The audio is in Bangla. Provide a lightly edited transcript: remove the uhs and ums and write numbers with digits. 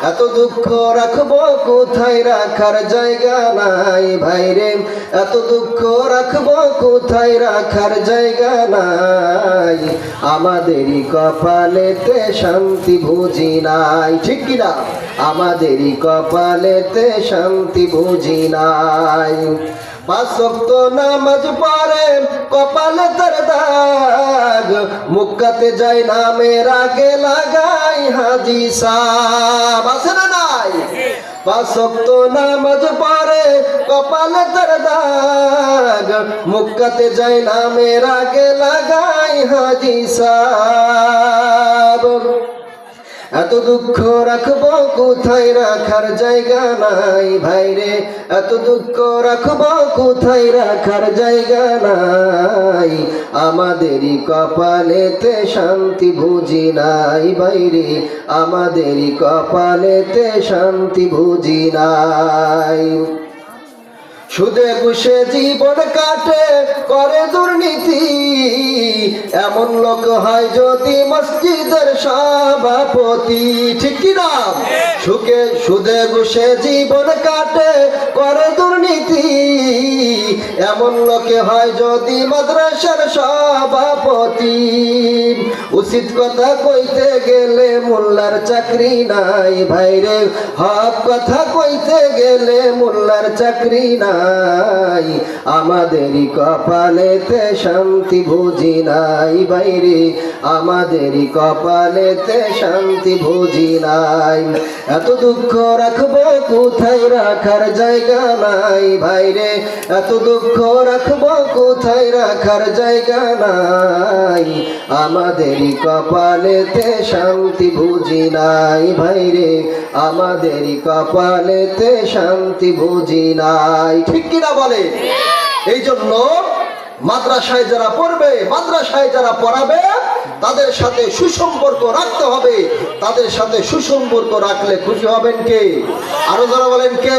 এত দুঃখ রাখবো কোথায় রাখার জায়গা নাই ভাইরে, এত দুঃখ রাখবো কোথায় রাখার জায়গা নাই, আমাদেরই কপালেতে শান্তি বুঝি নাই। ঠিক কিনা? আমাদেরই কপালেতে শান্তি বুঝি নাই। পাঁচ ওয়াক্ত নামাজ পড়ে কপালে তার দাগ, মুক্কাতে যাই নামের আগে লাগাই হাজি সাহেব। আছে না নাই? পাঁচ ওয়াক্ত নামাজ পড়ে কপালে তার দাগ, মুক্কাতে যাই নামের আগে লাগাই হাজি সাহেব। এত দুঃখ রাখবো কোথায় রাখার জায়গা নাই ভাইরে, এত দুঃখ রাখবো কোথায় রাখার জায়গা নাই, আমাদেরই কপালেতে শান্তি বুঝি নাই ভাইরে, আমাদেরই কপালেতে শান্তি বুঝি নাই। সুদে ঘুষে জীবন কাটে করে দুর্নীতি, এমন লোক হয় যদি মসজিদের সভাপতি। ঠিক কিনা? সুদে ঘুষে জীবন কাটে করে দুর্নীতি, এমন লোকে হয় যদি মাদ্রাসার সভাপতি। উচিত কথা কইতে গেলে মোল্লার চাকরি নাই ভাইরে, হক কথা কইতে গেলে মোল্লার চাকরি নাই, আমাদেরই কপালেতে শান্তি বুঝি নাই ভাইরে, আমাদেরই কপালেতে শান্তি বুঝি নাই। এত দুঃখ রাখবো কোথায় রাখার জায়গা নাই ভাইরে, এত দুঃখ রাখবো কোথায় রাখার জায়গা নাই, আমাদেরই কপালেতে শান্তি বুঝি নাই ভাইরে, আমাদেরই কপালেতে শান্তি বুঝি নাই। ঠিক কিনা বলে? এই জন্য মাদ্রাসায় যারা পড়বে, মাদ্রাসায় যারা পড়াবে, তাদের সাথে সুসম্পর্ক রাখতে হবে। তাদের সাথে সুসম্পর্ক রাখলে খুশি হবেন কে? আরো যারা বলেন কে?